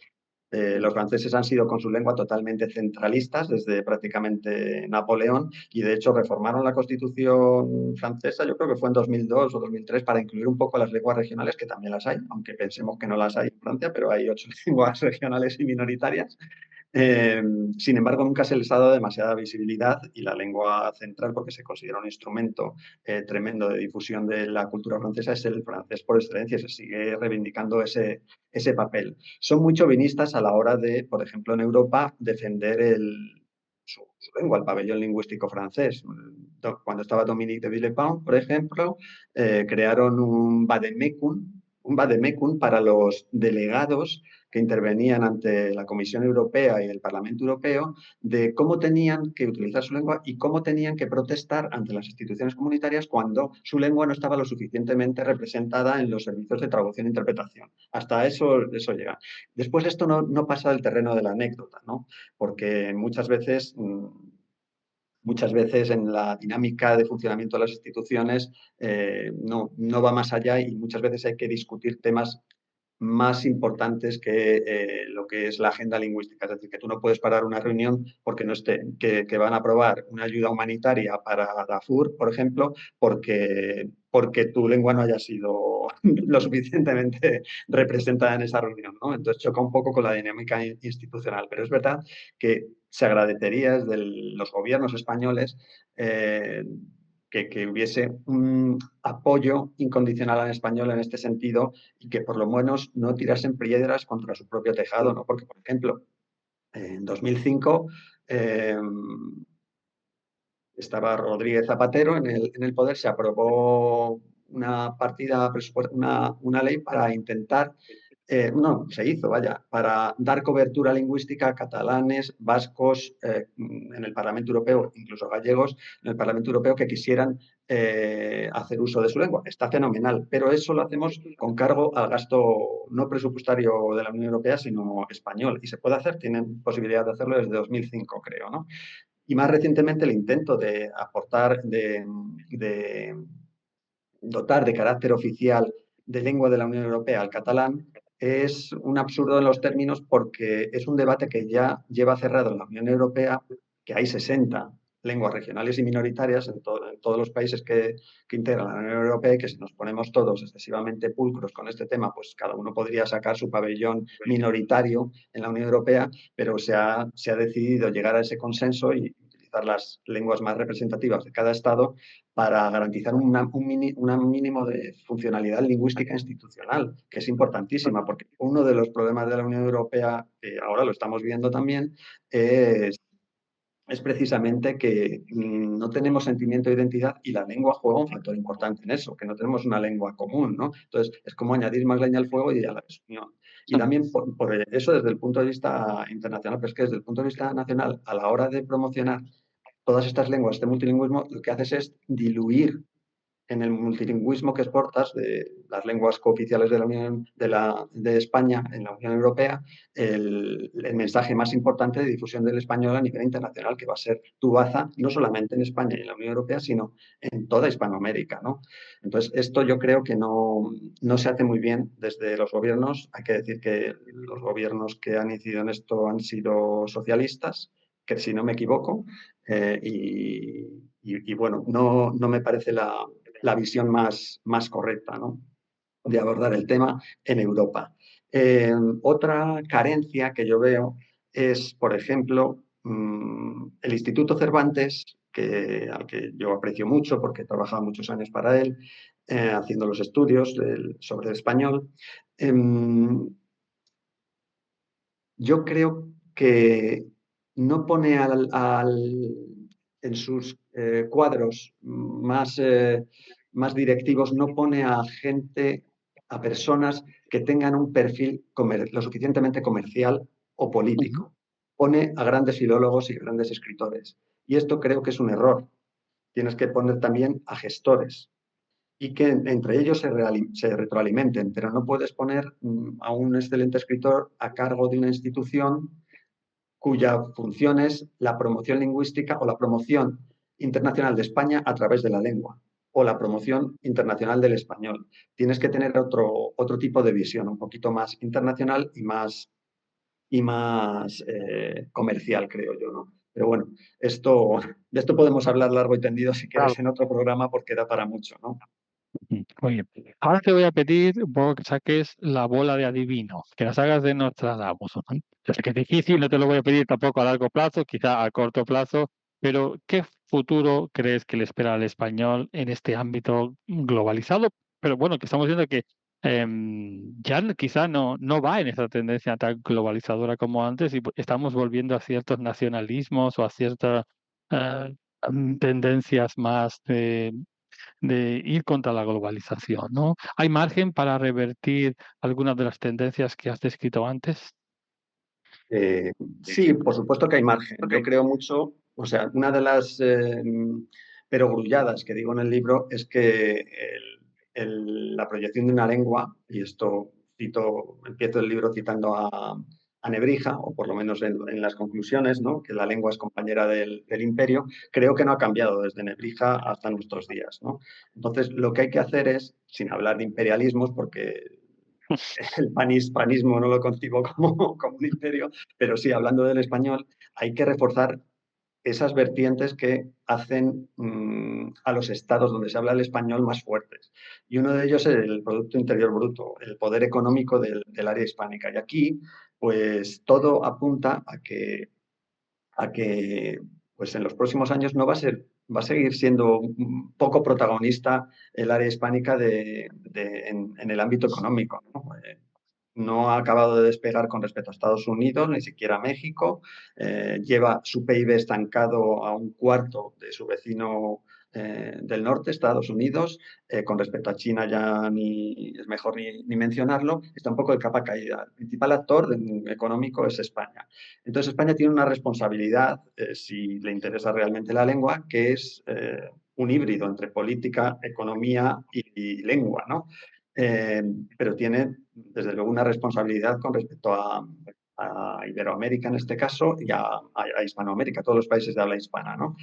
Los franceses han sido con su lengua totalmente centralistas desde prácticamente Napoleón y de hecho reformaron la constitución francesa, yo creo que fue en 2002 o 2003, para incluir un poco las lenguas regionales, que también las hay, aunque pensemos que no las hay en Francia, pero hay 8 lenguas regionales y minoritarias. Eh, Sin embargo, nunca se les ha dado demasiada visibilidad y la lengua central, porque se considera un instrumento tremendo de difusión de la cultura francesa, es el francés por excelencia y se sigue reivindicando ese papel. Son muy chauvinistas a la hora de, por ejemplo, en Europa, defender su lengua, el pabellón lingüístico francés. Cuando estaba Dominique de Villepin, por ejemplo, crearon un Vademecum, un vademecum para los delegados que intervenían ante la Comisión Europea y el Parlamento Europeo de cómo tenían que utilizar su lengua y cómo tenían que protestar ante las instituciones comunitarias cuando su lengua no estaba lo suficientemente representada en los servicios de traducción e interpretación. Hasta eso llega. Después esto no pasa del terreno de la anécdota, ¿no? Porque muchas veces en la dinámica de funcionamiento de las instituciones no va más allá y muchas veces hay que discutir temas más importantes que lo que es la agenda lingüística. Es decir, que tú no puedes parar una reunión porque no esté, que van a aprobar una ayuda humanitaria para Darfur, por ejemplo, porque tu lengua no haya sido lo suficientemente representada en esa reunión, ¿no? Entonces choca un poco con la dinámica institucional, pero es verdad que se agradecería desde los gobiernos españoles que hubiese un apoyo incondicional al español en este sentido y que por lo menos no tirasen piedras contra su propio tejado, ¿no? Porque, por ejemplo, en 2005 eh, estaba Rodríguez Zapatero en el poder, se aprobó una partida, una ley para intentar no, se hizo, vaya, para dar cobertura lingüística a catalanes, vascos en el Parlamento Europeo, incluso gallegos en el Parlamento Europeo que quisieran hacer uso de su lengua. Está fenomenal, pero eso lo hacemos con cargo al gasto no presupuestario de la Unión Europea, sino español. Y se puede hacer, tienen posibilidad de hacerlo desde 2005, creo, ¿no? Y más recientemente el intento de aportar, de dotar de carácter oficial de lengua de la Unión Europea al catalán es un absurdo en los términos porque es un debate que ya lleva cerrado en la Unión Europea, que hay 60 lenguas regionales y minoritarias en todos los países que integran la Unión Europea y que si nos ponemos todos excesivamente pulcros con este tema, pues cada uno podría sacar su pabellón minoritario en la Unión Europea, pero se ha decidido llegar a ese consenso y utilizar las lenguas más representativas de cada Estado para garantizar un mínimo de funcionalidad lingüística institucional, que es importantísima, porque uno de los problemas de la Unión Europea, que ahora lo estamos viendo también, es precisamente que no tenemos sentimiento de identidad y la lengua juega un factor importante en eso, que no tenemos una lengua común, ¿no? Entonces, es como añadir más leña al fuego y a la desunión. Y también por eso desde el punto de vista internacional, pero es que desde el punto de vista nacional, a la hora de promocionar todas estas lenguas, este multilingüismo, lo que haces es diluir en el multilingüismo que exportas de las lenguas cooficiales de la Unión de España en la Unión Europea, el mensaje más importante de difusión del español a nivel internacional, que va a ser tu baza, no solamente en España y en la Unión Europea, sino en toda Hispanoamérica, ¿no? Entonces, esto yo creo que no se hace muy bien desde los gobiernos. Hay que decir que los gobiernos que han incidido en esto han sido socialistas, que si no me equivoco, y bueno, no me parece la visión más correcta, ¿no?, de abordar el tema en Europa. Otra carencia que yo veo es, por ejemplo, el Instituto Cervantes, al que yo aprecio mucho porque he trabajado muchos años para él, haciendo los estudios sobre el español. Yo creo que no pone en sus cuadros más directivos, no pone a gente, a personas que tengan un perfil lo suficientemente comercial o político. Pone a grandes filólogos y grandes escritores. Y esto creo que es un error. Tienes que poner también a gestores y que entre ellos se retroalimenten, pero no puedes poner a un excelente escritor a cargo de una institución cuya función es la promoción lingüística o la promoción internacional de España a través de la lengua o la promoción internacional del español. Tienes que tener otro tipo de visión, un poquito más internacional y más comercial, creo yo, ¿no? Pero bueno, de esto podemos hablar largo y tendido si quieres en otro programa porque da para mucho, ¿no? Muy bien. Ahora te voy a pedir un poco que saques la bola de adivino, que las hagas de Nostradamus, ¿no? Yo sé que es difícil, no te lo voy a pedir tampoco a largo plazo, quizá a corto plazo, pero ¿qué futuro crees que le espera al español en este ámbito globalizado? Pero bueno, que estamos viendo que ya quizá no va en esa tendencia tan globalizadora como antes y estamos volviendo a ciertos nacionalismos o a ciertas tendencias más de ir contra la globalización, ¿no? ¿Hay margen para revertir algunas de las tendencias que has descrito antes? Eh, sí, por supuesto que hay margen. Yo creo mucho, o sea, una de las perogrulladas que digo en el libro es que la proyección de una lengua, y esto cito, empiezo el libro citando a Nebrija, o por lo menos en las conclusiones, ¿no? Que la lengua es compañera del imperio, creo que no ha cambiado desde Nebrija hasta nuestros días, ¿no? Entonces, lo que hay que hacer es, sin hablar de imperialismos, porque el panismo no lo concibo como un imperio, pero sí, hablando del español, hay que reforzar esas vertientes que hacen a los estados donde se habla el español más fuertes. Y uno de ellos es el Producto Interior Bruto, el poder económico del área hispánica. Y aquí, pues todo apunta a que pues en los próximos años no va a seguir siendo un poco protagonista el área hispánica en el ámbito económico, ¿no? No ha acabado de despegar con respecto a Estados Unidos, ni siquiera México. Lleva su PIB estancado a un cuarto de su vecino del norte, Estados Unidos. Con respecto a China ya es mejor ni mencionarlo. Está un poco de capa caída. El principal actor económico es España. Entonces España tiene una responsabilidad, si le interesa realmente la lengua, que es un híbrido entre política, economía y lengua, ¿no? Eh, pero tiene, desde luego, una responsabilidad con respecto a Iberoamérica en este caso y a Hispanoamérica, todos los países de habla hispana, ¿no?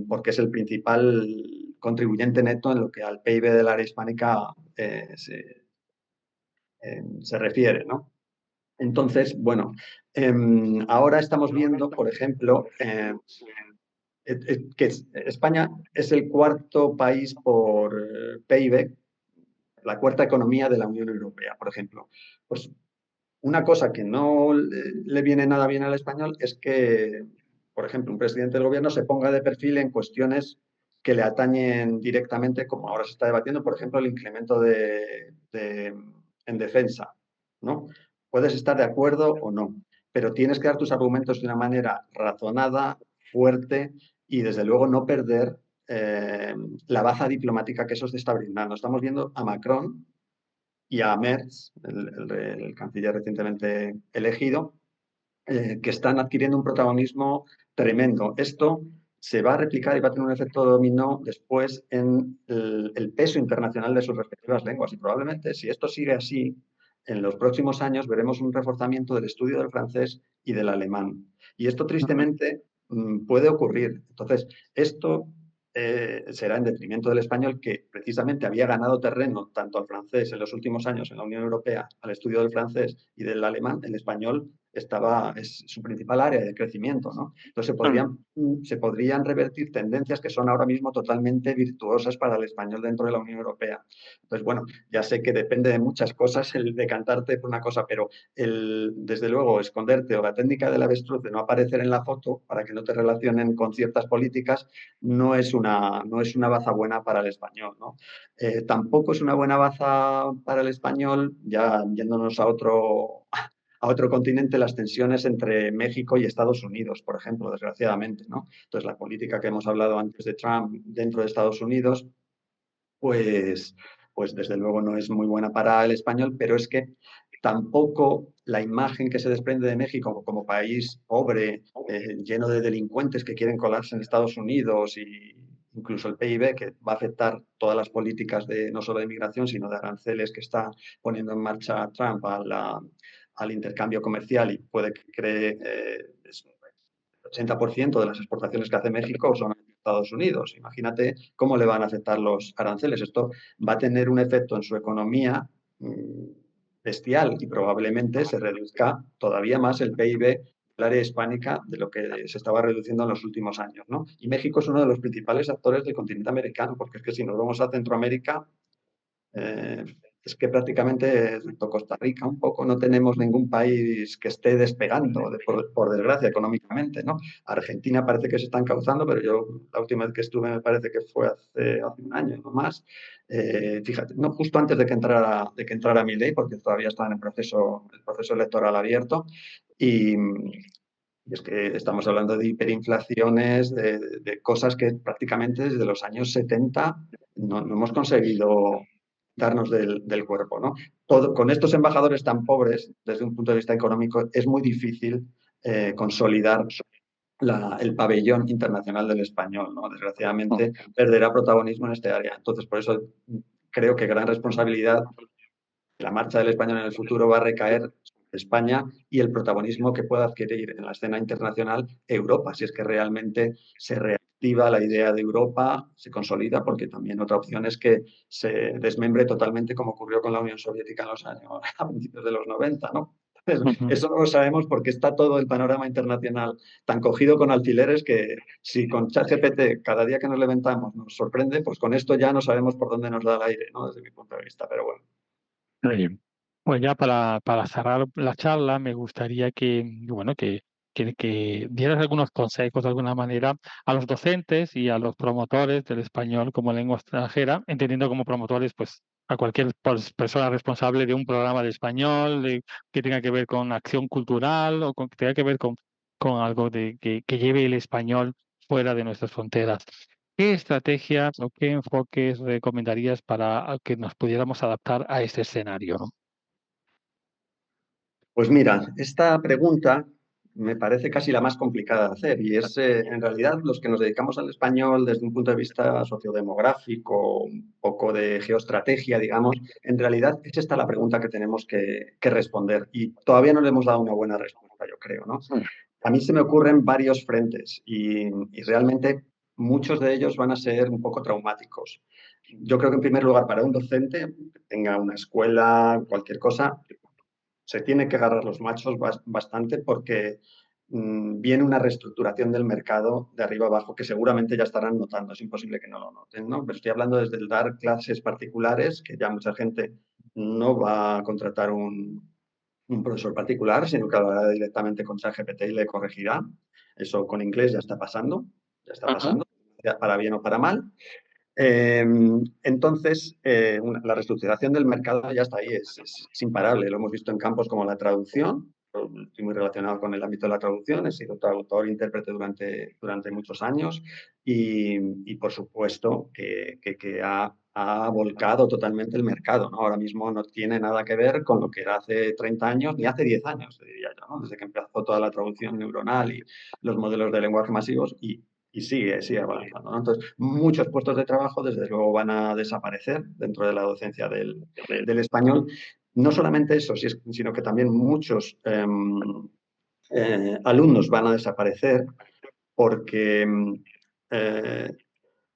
Porque es el principal contribuyente neto en lo que al PIB del área hispánica se refiere, ¿no? Entonces, bueno, ahora estamos viendo, por ejemplo, que España es el cuarto país por PIB, la cuarta economía de la Unión Europea, por ejemplo. Pues una cosa que no le viene nada bien al español es que, por ejemplo, un presidente del gobierno se ponga de perfil en cuestiones que le atañen directamente, como ahora se está debatiendo, por ejemplo, el incremento en defensa, ¿no? Puedes estar de acuerdo o no, pero tienes que dar tus argumentos de una manera razonada, fuerte y, desde luego, no perder la baza diplomática que eso te está brindando. Estamos viendo a Macron y a Merz, el canciller recientemente elegido, que están adquiriendo un protagonismo tremendo. Esto se va a replicar y va a tener un efecto dominó después en el peso internacional de sus respectivas lenguas. Y probablemente, si esto sigue así, en los próximos años veremos un reforzamiento del estudio del francés y del alemán. Y esto, tristemente, puede ocurrir. Entonces, esto será en detrimento del español, que precisamente había ganado terreno tanto al francés en los últimos años en la Unión Europea, al estudio del francés y del alemán. El español es su principal área de crecimiento, ¿no? Entonces se podrían revertir tendencias que son ahora mismo totalmente virtuosas para el español dentro de la Unión Europea. Entonces, bueno, ya sé que depende de muchas cosas el decantarte por una cosa, pero desde luego, esconderte, o la técnica del avestruz de no aparecer en la foto para que no te relacionen con ciertas políticas, no es una baza buena para el español, ¿no? Tampoco es una buena baza para el español, ya yéndonos a otro continente, las tensiones entre México y Estados Unidos, por ejemplo, desgraciadamente, ¿no? Entonces, la política que hemos hablado antes de Trump dentro de Estados Unidos, pues, pues desde luego no es muy buena para el español, pero es que tampoco la imagen que se desprende de México como país pobre, lleno de delincuentes que quieren colarse en Estados Unidos, y incluso el PIB, que va a afectar todas las políticas no solo de inmigración, sino de aranceles que está poniendo en marcha Trump al intercambio comercial, y puede que cree el 80% de las exportaciones que hace México son a Estados Unidos. Imagínate cómo le van a afectar los aranceles. Esto va a tener un efecto en su economía bestial, y probablemente se reduzca todavía más el PIB del área hispánica de lo que se estaba reduciendo en los últimos años, ¿no? Y México es uno de los principales actores del continente americano, porque es que si nos vamos a Centroamérica, eh, es que prácticamente, excepto Costa Rica, un poco, no tenemos ningún país que esté despegando, por desgracia, económicamente, ¿no? Argentina parece que se está encauzando, pero yo la última vez que estuve me parece que fue hace un año, no más. Fíjate, no, justo antes de que entrara Milei, porque todavía está en el proceso electoral abierto. Y, Y es que estamos hablando de hiperinflaciones, de cosas que prácticamente desde los años 70 no hemos conseguido darnos del cuerpo, ¿no? Con estos embajadores tan pobres, desde un punto de vista económico, es muy difícil consolidar el pabellón internacional del español, ¿no? Desgraciadamente perderá protagonismo en este área. Entonces, por eso creo que gran responsabilidad la marcha del español en el futuro va a recaer sobre España y el protagonismo que pueda adquirir en la escena internacional Europa, si es que realmente se reactiva la idea de Europa, se consolida, porque también otra opción es que se desmembre totalmente como ocurrió con la Unión Soviética en los años, a principios de los 90, ¿no? Entonces, Ujú. eso no lo sabemos porque está todo el panorama internacional tan cogido con alfileres que si con ChatGPT cada día que nos levantamos nos sorprende, pues con esto ya no sabemos por dónde nos da el aire, ¿no? Desde mi punto de vista, pero bueno. Muy bien. Pues ya para cerrar la charla, me gustaría bueno, que dieras algunos consejos de alguna manera a los docentes y a los promotores del español como lengua extranjera, entendiendo como promotores, pues, a cualquier persona responsable de un programa de español, que tenga que ver con acción cultural o que tenga que ver con algo que lleve el español fuera de nuestras fronteras. ¿Qué estrategias o qué enfoques recomendarías para que nos pudiéramos adaptar a este escenario? Pues mira, esta pregunta me parece casi la más complicada de hacer y es, en realidad, los que nos dedicamos al español desde un punto de vista sociodemográfico, un poco de geoestrategia, digamos, en realidad es esta la pregunta que tenemos que responder y todavía no le hemos dado una buena respuesta, yo creo, ¿no? A mí se me ocurren varios frentes y realmente muchos de ellos van a ser un poco traumáticos. Yo creo que en primer lugar, para un docente, que tenga una escuela, cualquier cosa, se tiene que agarrar los machos bastante porque viene una reestructuración del mercado de arriba abajo que seguramente ya estarán notando, es imposible que no lo noten, ¿no? Pero estoy hablando desde el dar clases particulares, que ya mucha gente no va a contratar un profesor particular, sino que hablará directamente con ChatGPT y le corregirá. Eso con inglés ya está Ujú. pasando, para bien o para mal. Eh, entonces, la reestructuración del mercado ya está ahí, es imparable. Lo hemos visto en campos como la traducción. Yo estoy muy relacionado con el ámbito de la traducción, he sido traductor e intérprete durante muchos años y por supuesto, que ha volcado totalmente el mercado, ¿no? Ahora mismo no tiene nada que ver con lo que era hace 30 años, ni hace 10 años, te diría yo, ¿no? Desde que empezó toda la traducción neuronal y los modelos de lenguaje masivos y sigue avanzando, ¿no? Entonces, muchos puestos de trabajo, desde luego, van a desaparecer dentro de la docencia del español. No solamente eso, sino que también muchos alumnos van a desaparecer porque eh,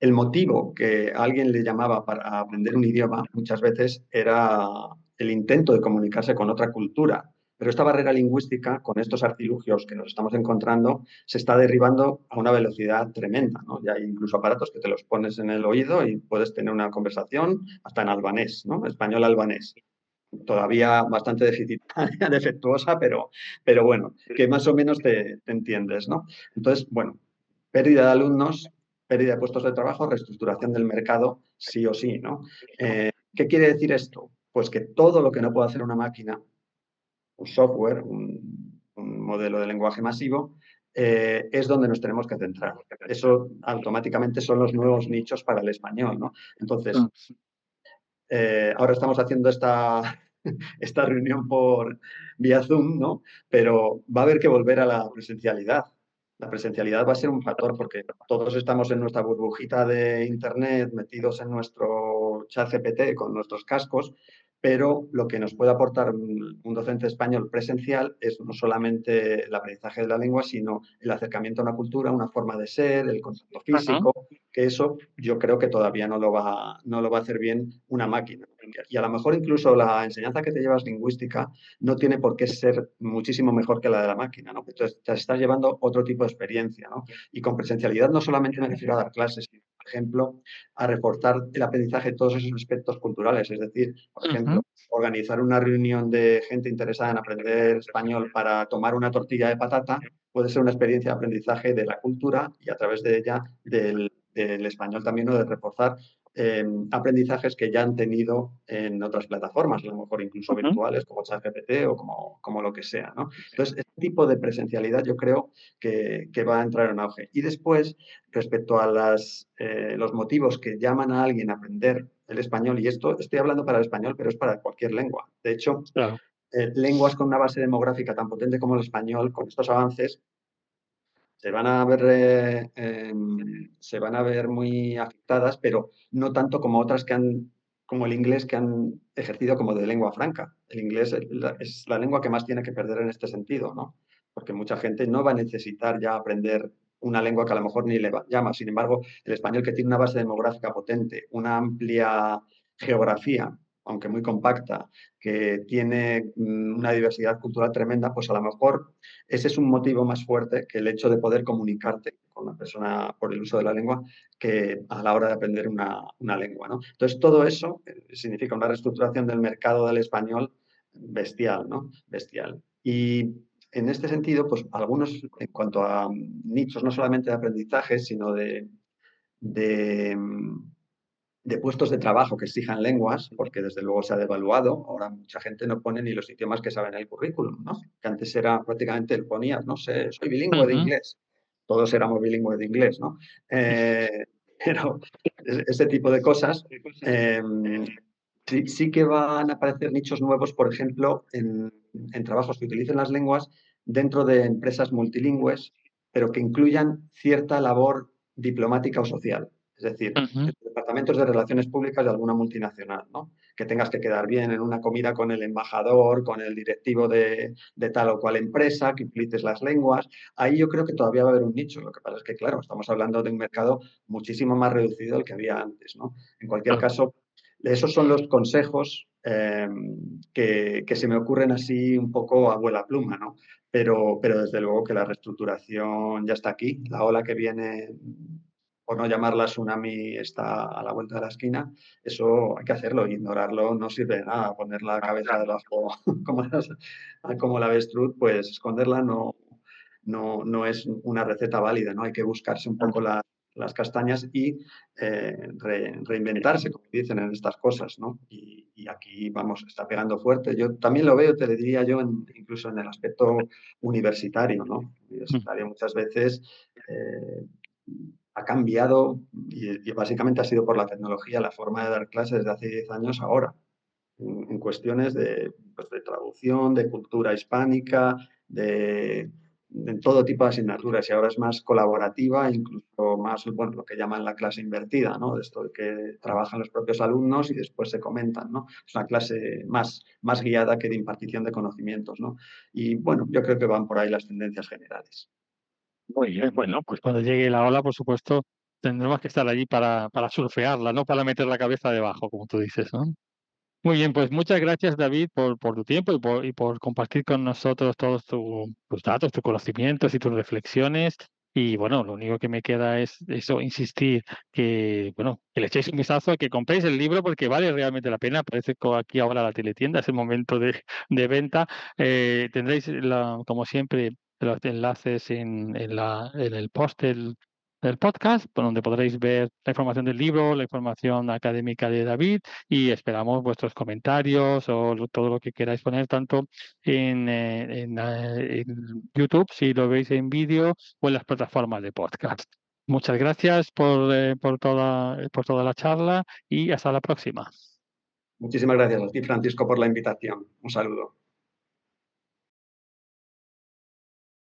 el motivo que a alguien le llamaba para aprender un idioma muchas veces era el intento de comunicarse con otra cultura. Pero esta barrera lingüística, con estos artilugios que nos estamos encontrando, se está derribando a una velocidad tremenda, ¿no? Ya hay incluso aparatos que te los pones en el oído y puedes tener una conversación hasta en albanés, ¿no? Español-albanés. Todavía bastante deficitaria, defectuosa, pero bueno, que más o menos te entiendes, ¿no? Entonces, bueno, pérdida de alumnos, pérdida de puestos de trabajo, reestructuración del mercado, sí o sí, ¿no? ¿Qué quiere decir esto? Pues que todo lo que no puede hacer una máquina, un software, un modelo de lenguaje masivo, es donde nos tenemos que centrar. Eso automáticamente son los nuevos nichos para el español, ¿no? Entonces, ahora estamos haciendo esta reunión por vía Zoom, ¿no? Pero va a haber que volver a la presencialidad. La presencialidad va a ser un factor porque todos estamos en nuestra burbujita de Internet, metidos en nuestro chat GPT con nuestros cascos, pero lo que nos puede aportar un docente español presencial es no solamente el aprendizaje de la lengua, sino el acercamiento a una cultura, una forma de ser, el contacto Ujú. físico, que eso yo creo que todavía no lo va a hacer bien una máquina. Y a lo mejor incluso la enseñanza que te llevas lingüística no tiene por qué ser muchísimo mejor que la de la máquina, ¿no? Entonces te estás llevando otro tipo de experiencia, ¿no? Y con presencialidad no solamente me refiero a dar clases, sino, por ejemplo, a reforzar el aprendizaje de todos esos aspectos culturales. Es decir, por ejemplo, Ujú. organizar una reunión de gente interesada en aprender español para tomar una tortilla de patata puede ser una experiencia de aprendizaje de la cultura y a través de ella del español también, o de reforzar aprendizajes que ya han tenido en otras plataformas, a lo mejor incluso Ujú. virtuales como ChatGPT o como lo que sea, ¿no? Entonces, este tipo de presencialidad yo creo que va a entrar en auge. Y después, respecto a los motivos que llaman a alguien a aprender el español, y esto estoy hablando para el español, pero es para cualquier lengua. De hecho, Claro. lenguas con una base demográfica tan potente como el español, con estos avances, se van a ver, se van a ver muy afectadas, pero no tanto como otras como el inglés, que han ejercido como de lengua franca. El inglés es la lengua que más tiene que perder en este sentido, ¿no? Porque mucha gente no va a necesitar ya aprender una lengua que a lo mejor ni le llama. Sin embargo, el español, que tiene una base demográfica potente, una amplia geografía, aunque muy compacta, que tiene una diversidad cultural tremenda, pues a lo mejor ese es un motivo más fuerte que el hecho de poder comunicarte con una persona por el uso de la lengua, que a la hora de aprender una lengua, ¿no? Entonces, todo eso significa una reestructuración del mercado del español bestial, ¿no? Bestial. Y en este sentido, pues algunos, en cuanto a nichos, no solamente de aprendizaje, sino de, de puestos de trabajo que exijan lenguas, porque desde luego se ha devaluado. Ahora mucha gente no pone ni los idiomas que sabe en el currículum, ¿no? Que antes era prácticamente, ponías, no sé, soy bilingüe de Ujú. inglés. Todos éramos bilingües de inglés, ¿no? Pero ese tipo de cosas, eh, sí que van a aparecer nichos nuevos, por ejemplo, en trabajos que utilicen las lenguas dentro de empresas multilingües, pero que incluyan cierta labor diplomática o social. Es decir, Ujú. en departamentos de relaciones públicas de alguna multinacional, ¿no? Que tengas que quedar bien en una comida con el embajador, con el directivo de tal o cual empresa, que utilices las lenguas. Ahí yo creo que todavía va a haber un nicho. Lo que pasa es que, claro, estamos hablando de un mercado muchísimo más reducido del que había antes, ¿no? En cualquier Claro. caso, esos son los consejos que se me ocurren así un poco a vuela pluma, ¿no? Pero desde luego que la reestructuración ya está aquí. La ola que viene, por no llamarla tsunami, está a la vuelta de la esquina. Eso hay que hacerlo, ignorarlo no sirve de nada. Poner la cabeza debajo como la avestruz, pues esconderla no es una receta válida, ¿no? Hay que buscarse un poco las castañas y reinventarse, como dicen en estas cosas, ¿no? Y aquí, vamos, está pegando fuerte. Yo también lo veo, te le diría yo, incluso en el aspecto universitario, ¿no? Mm. Universitario muchas veces ha cambiado y básicamente ha sido por la tecnología la forma de dar clases desde hace 10 años ahora, en cuestiones pues, de traducción, de cultura hispánica, de todo tipo de asignaturas, y ahora es más colaborativa, incluso más, bueno, lo que llaman la clase invertida, ¿no? De esto de que trabajan los propios alumnos y después se comentan, ¿no? Es una clase más guiada que de impartición de conocimientos, ¿no? Y bueno, yo creo que van por ahí las tendencias generales. Muy bien, bueno, pues cuando llegue la ola, por supuesto, tendremos que estar allí para surfearla, no para meter la cabeza debajo, como tú dices, ¿no? Muy bien, pues muchas gracias, David, por tu tiempo y por compartir con nosotros todos tus datos, tus conocimientos y tus reflexiones. Y bueno, lo único que me queda es eso, insistir que, bueno, que le echéis un vistazo, que compréis el libro porque vale realmente la pena. Aparece aquí ahora la teletienda, es el momento de venta. Tendréis, como siempre, los enlaces en el post del podcast, por donde podréis ver la información del libro, la información académica de David y esperamos vuestros comentarios o todo lo que queráis poner, tanto en YouTube, si lo veis en vídeo, o en las plataformas de podcast. Muchas gracias por toda la charla y hasta la próxima. Muchísimas gracias a ti, Francisco, por la invitación. Un saludo.